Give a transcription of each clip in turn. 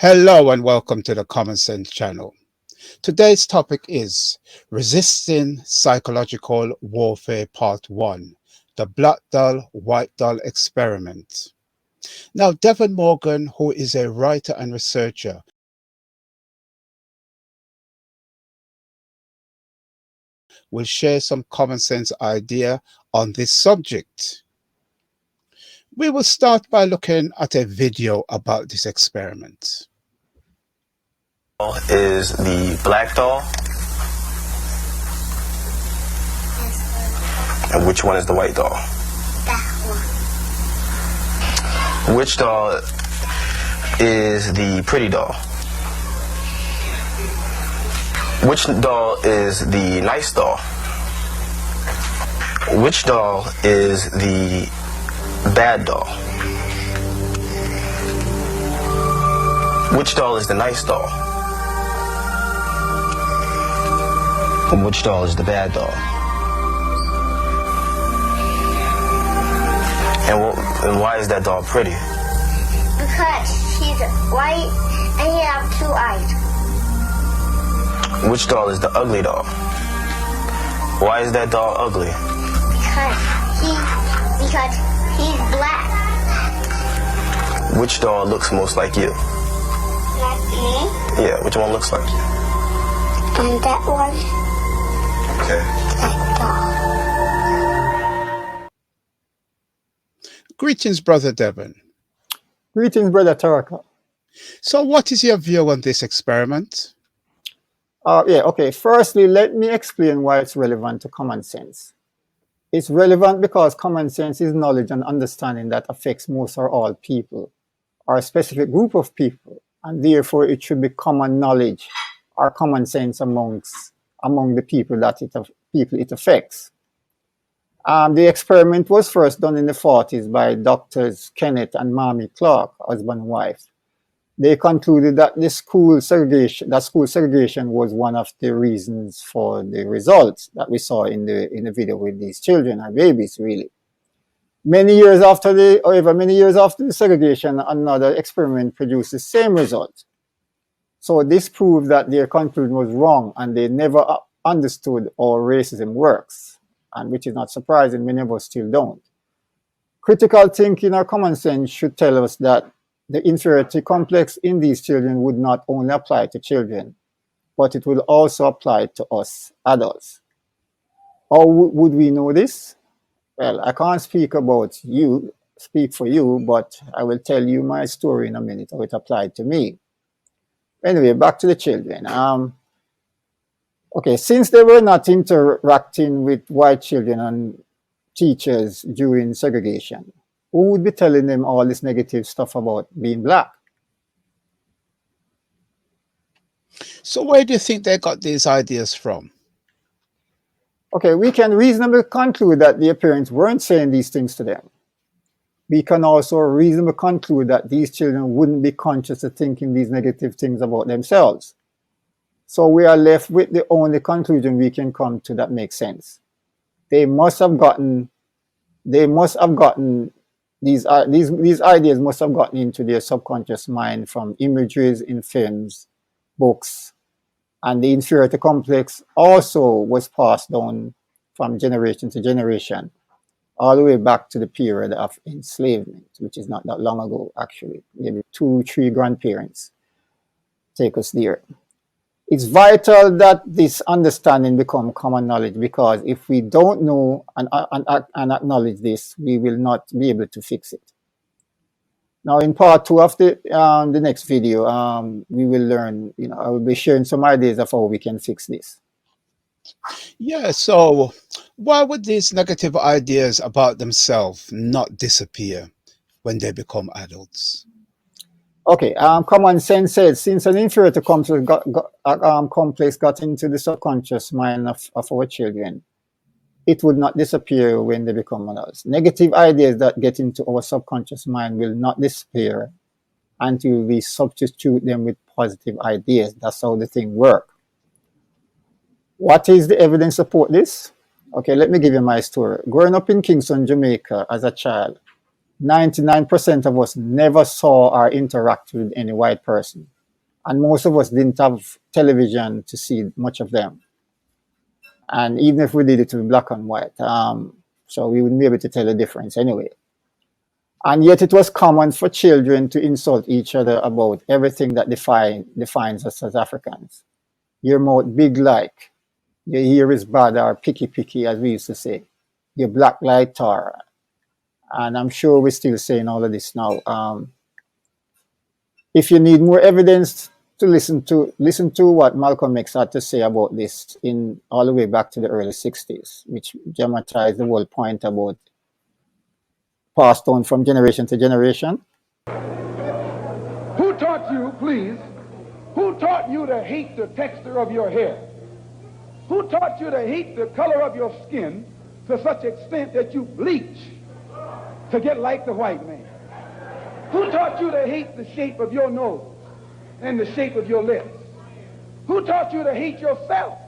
Hello and welcome to the Common Sense channel. Today's topic is Resisting Psychological Warfare Part 1, the Black Doll, White Doll Experiment. Now, Devon Morgan, who is a writer and researcher, will share some common sense idea on this subject. We will start by looking at a video about this experiment. Is the black doll? And which one is the white doll? That one. Which doll is the pretty doll? Which doll is the nice doll? Which doll is the bad doll? Which doll is the nice doll? And which doll is the bad doll? And why is that doll pretty? Because he's white and he has two eyes. Which doll is the ugly doll? Why is that doll ugly? Because he's black. Which doll looks most like you? Like me. Yeah, which one looks like you? And that one. Okay. That doll. Greetings, Brother Devon. Greetings, Brother Taraka. So what is your view on this experiment? Okay. Firstly, let me explain why it's relevant to common sense. It's relevant because common sense is knowledge and understanding that affects most or all people, or a specific group of people, and therefore it should be common knowledge or common sense among the people it affects. The experiment was first done in the 40s by Doctors Kenneth and Mamie Clark, husband and wife. They concluded that school segregation was one of the reasons for the results that we saw in the video with these children and babies, really. Many years after the segregation, another experiment produced the same result. So this proved that their conclusion was wrong and they never understood how racism works, and which is not surprising, many of us still don't. Critical thinking or common sense should tell us that the inferiority complex in these children would not only apply to children, but it will also apply to us adults. How would we know this? Well, I can't speak for you, but I will tell you my story in a minute, how it applied to me. Anyway, back to the children. Okay, since they were not interacting with white children and teachers during segregation, who would be telling them all this negative stuff about being black? So where do you think they got these ideas from? Okay, we can reasonably conclude that their parents weren't saying these things to them. We can also reasonably conclude that these children wouldn't be conscious of thinking these negative things about themselves. So we are left with the only conclusion we can come to that makes sense. These ideas must have gotten into their subconscious mind from images in films, books, and the inferiority complex also was passed down from generation to generation, all the way back to the period of enslavement, which is not that long ago, actually. Maybe 2-3 grandparents take us there. It's vital that this understanding become common knowledge, because if we don't know and acknowledge this, we will not be able to fix it. Now, in part 2 of the next video, we will learn, I will be sharing some ideas of how we can fix this. Yeah, so why would these negative ideas about themselves not disappear when they become adults? Okay, common sense says since an inferiority complex got into the subconscious mind of our children, it would not disappear when they become adults. Negative ideas that get into our subconscious mind will not disappear until we substitute them with positive ideas. That's how the thing works. What is the evidence to support this? Okay, let me give you my story. Growing up in Kingston, Jamaica as a child, 99% of us never saw or interacted with any white person. And most of us didn't have television to see much of them. And even if we did it in black and white, so we wouldn't be able to tell the difference anyway. And yet it was common for children to insult each other about everything that defines us as Africans. Your mouth big like, your ear is bad or picky picky, as we used to say. Your black like tar. And I'm sure we're still saying all of this now. If you need more evidence to listen to what Malcolm X had to say about this in all the way back to the early 60s, which dramatized the whole point about passed on from generation to generation. Who taught you, please, who taught you to hate the texture of your hair? Who taught you to hate the color of your skin to such extent that you bleach to get like the white man? Who taught you to hate the shape of your nose and the shape of your lips? Who taught you to hate yourself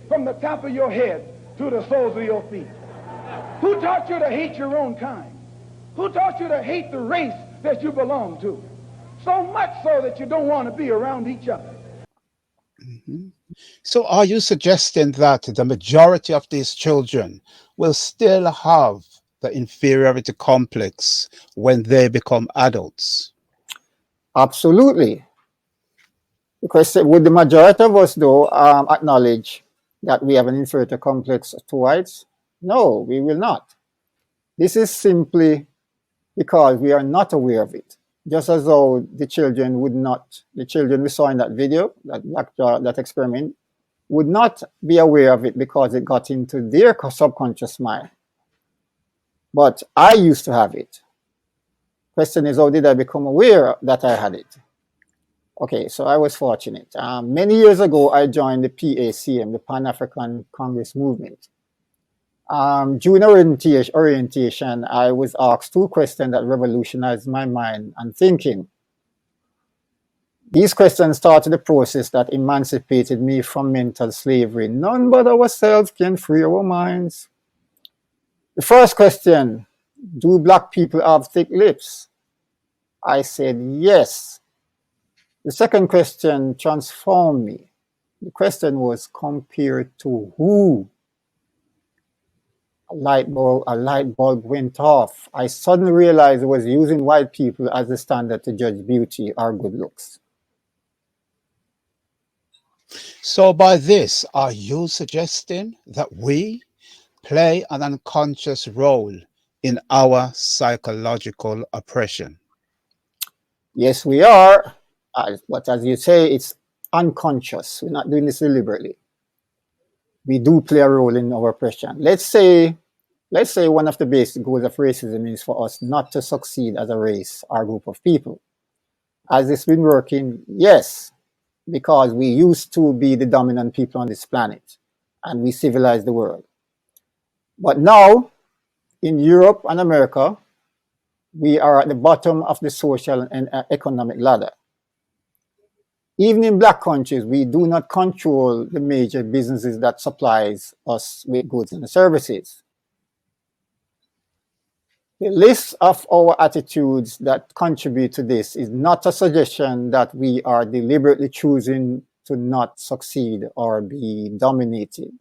from the top of your head to the soles of your feet? Who taught you to hate your own kind? Who taught you to hate the race that you belong to? So much so that you don't want to be around each other. Mhm. So, are you suggesting that the majority of these children will still have the inferiority complex when they become adults? Absolutely. Because would the majority of us, though, acknowledge that we have an inferiority complex to whites? No, we will not. This is simply because we are not aware of it. Just as though the children would not, the children we saw in that video, that experiment, would not be aware of it because it got into their subconscious mind. But I used to have it. Question is, how did I become aware that I had it? Okay, so I was fortunate. Many years ago, I joined the PACM, the Pan-African Congress Movement. During orientation, I was asked two questions that revolutionized my mind and thinking. These questions started the process that emancipated me from mental slavery. None but ourselves can free our minds. The first question, do black people have thick lips? I said yes. The second question transformed me. The question was compared to who? A light bulb went off. I suddenly realized I was using white people as the standard to judge beauty or good looks. So, by this, are you suggesting that we play an unconscious role in our psychological oppression? Yes, we are. But as you say, it's unconscious. We're not doing this deliberately. We do play a role in our oppression. Let's say one of the basic goals of racism is for us not to succeed as a race or group of people. Has this been working? Yes, because we used to be the dominant people on this planet and we civilized the world. But now, in Europe and America, we are at the bottom of the social and economic ladder. Even in black countries, we do not control the major businesses that supplies us with goods and services. The list of our attitudes that contribute to this is not a suggestion that we are deliberately choosing to not succeed or be dominated.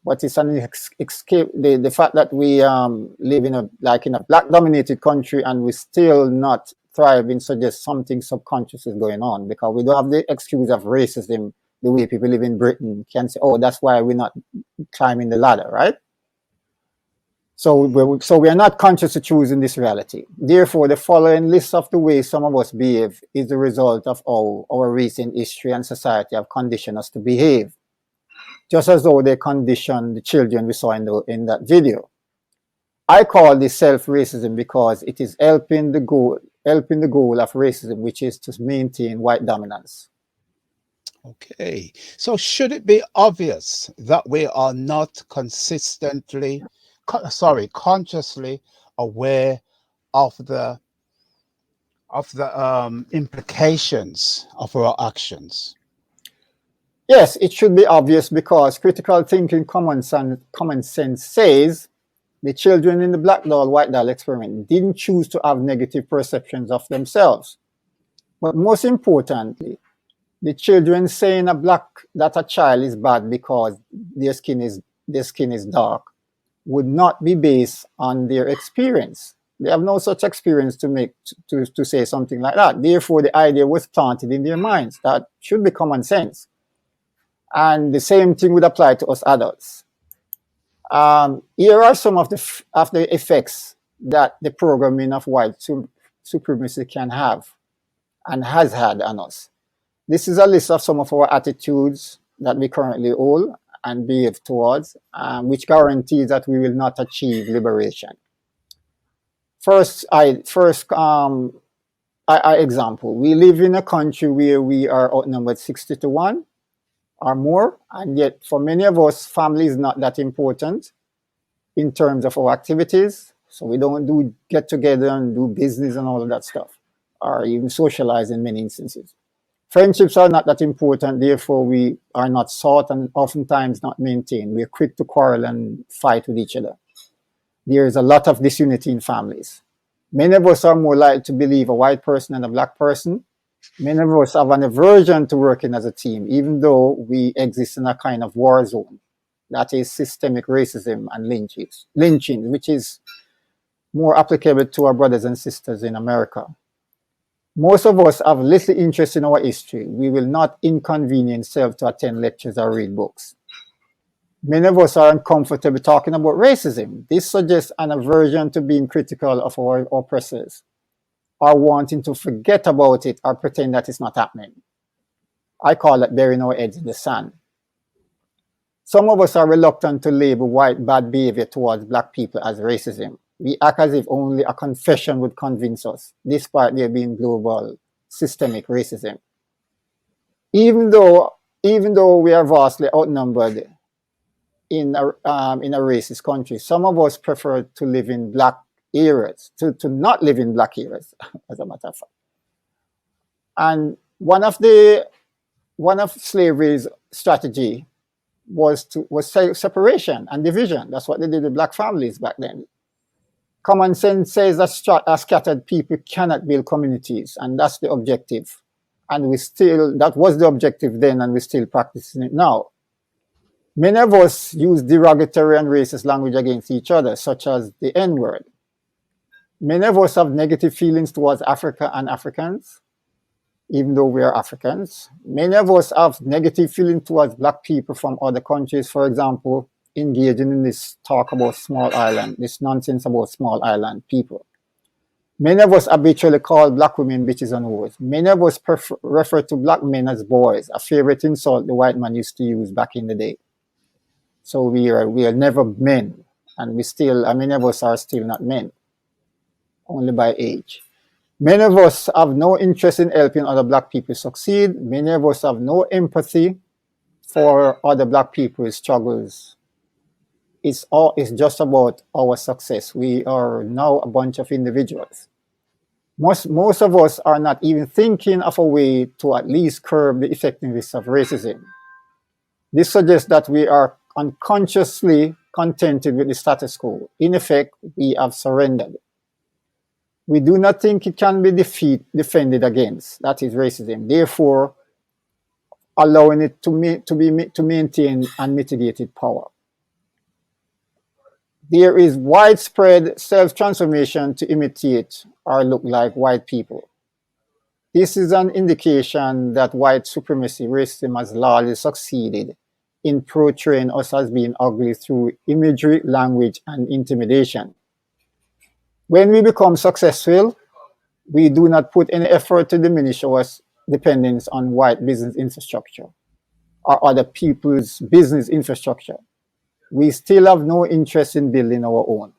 But it's an escape. The fact that we live in a black dominated country and we still not thriving suggests something subconscious is going on, because we don't have the excuse of racism the way people live in Britain can say, oh, that's why we're not climbing the ladder, right? So we are not conscious of choosing this reality. Therefore, the following list of the ways some of us behave is the result of how our recent history and society have conditioned us to behave, just as though they conditioned the children we saw in that video. I call this self-racism because it is helping the goal of racism, which is to maintain white dominance. Okay. So, should it be obvious that we are not consciously aware of the implications of our actions? Yes, it should be obvious because critical thinking common sense says the children in the black doll, white doll experiment didn't choose to have negative perceptions of themselves. But most importantly, the children saying that a child is bad because their skin is their skin is dark would not be based on their experience. They have no such experience to make to say something like that. Therefore, the idea was planted in their minds. That should be common sense. And the same thing would apply to us adults. Here are some of the effects that the programming of white supremacy can have and has had on us. This is a list of some of our attitudes that we currently hold and behave towards, which guarantees that we will not achieve liberation. I example: we live in a country where we are outnumbered 60-1 or more, and yet for many of us, family is not that important in terms of our activities. So we don't do get together and do business and all of that stuff, or even socialize in many instances. Friendships are not that important, therefore we are not sought and oftentimes not maintained. We're quick to quarrel and fight with each other. There is a lot of disunity in families. Many of us are more likely to believe a white person than a black person. Many of us have an aversion to working as a team, even though we exist in a kind of war zone. That is systemic racism and lynching, which is more applicable to our brothers and sisters in America. Most of us have little interest in our history. We will not inconvenience ourselves to attend lectures or read books. Many of us are uncomfortable talking about racism. This suggests an aversion to being critical of our oppressors, or wanting to forget about it or pretend that it's not happening. I call that burying our heads in the sand. Some of us are reluctant to label white bad behavior towards black people as racism. We act as if only a confession would convince us, despite there being global systemic racism. Even though we are vastly outnumbered in a racist country, some of us prefer to live in black areas, to not live in black areas, as a matter of fact. And one of slavery's strategy was separation and division. That's what they did with black families back then. Common sense says that scattered people cannot build communities, and that's the objective. And that was the objective then, and we're still practicing it now. Many of us use derogatory and racist language against each other, such as the N-word. Many of us have negative feelings towards Africa and Africans, even though we are Africans. Many of us have negative feelings towards black people from other countries, for example, engaging in this talk about small island, this nonsense about small island people. Many of us habitually call black women bitches and whores. Many of us refer to black men as boys, a favorite insult the white man used to use back in the day. So we are never men, and many of us are still not men, only by age. Many of us have no interest in helping other black people succeed. Many of us have no empathy for other black people's struggles. It's just about our success. We are now a bunch of individuals. Most of us are not even thinking of a way to at least curb the effectiveness of racism. This suggests that we are unconsciously contented with the status quo. In effect, we have surrendered. We do not think it can be defended against. That is racism. Therefore, allowing it to maintain unmitigated power. There is widespread self-transformation to imitate or look like white people. This is an indication that white supremacy racism has largely succeeded in portraying us as being ugly through imagery, language, and intimidation. When we become successful, we do not put any effort to diminish our dependence on white business infrastructure or other people's business infrastructure. We still have no interest in building our own.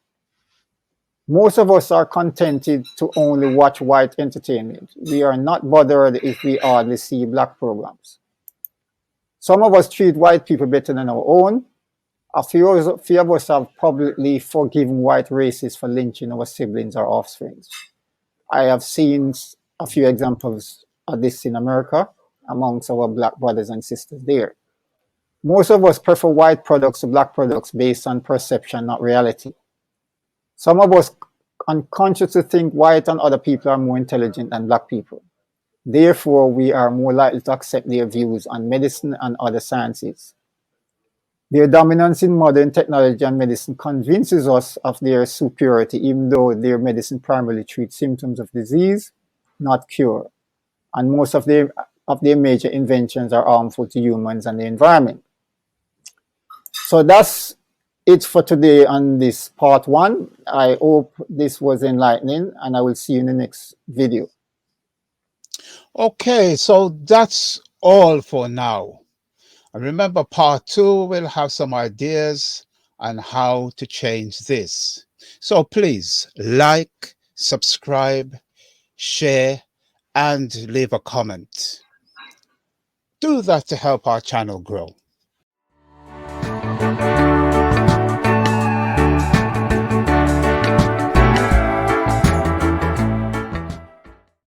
Most of us are contented to only watch white entertainment. We are not bothered if we hardly see black programs. Some of us treat white people better than our own. A few of us have publicly forgiven white racists for lynching our siblings or offspring. I have seen a few examples of this in America amongst our black brothers and sisters there. Most of us prefer white products to black products based on perception, not reality. Some of us unconsciously think white and other people are more intelligent than black people. Therefore, we are more likely to accept their views on medicine and other sciences. Their dominance in modern technology and medicine convinces us of their superiority, even though their medicine primarily treats symptoms of disease, not cure. And most of their major inventions are harmful to humans and the environment. So that's it for today on this part one. I hope this was enlightening, and I will see you in the next video. Okay, so that's all for now. And remember, part two will have some ideas on how to change this. So please like, subscribe, share, and leave a comment. Do that to help our channel grow.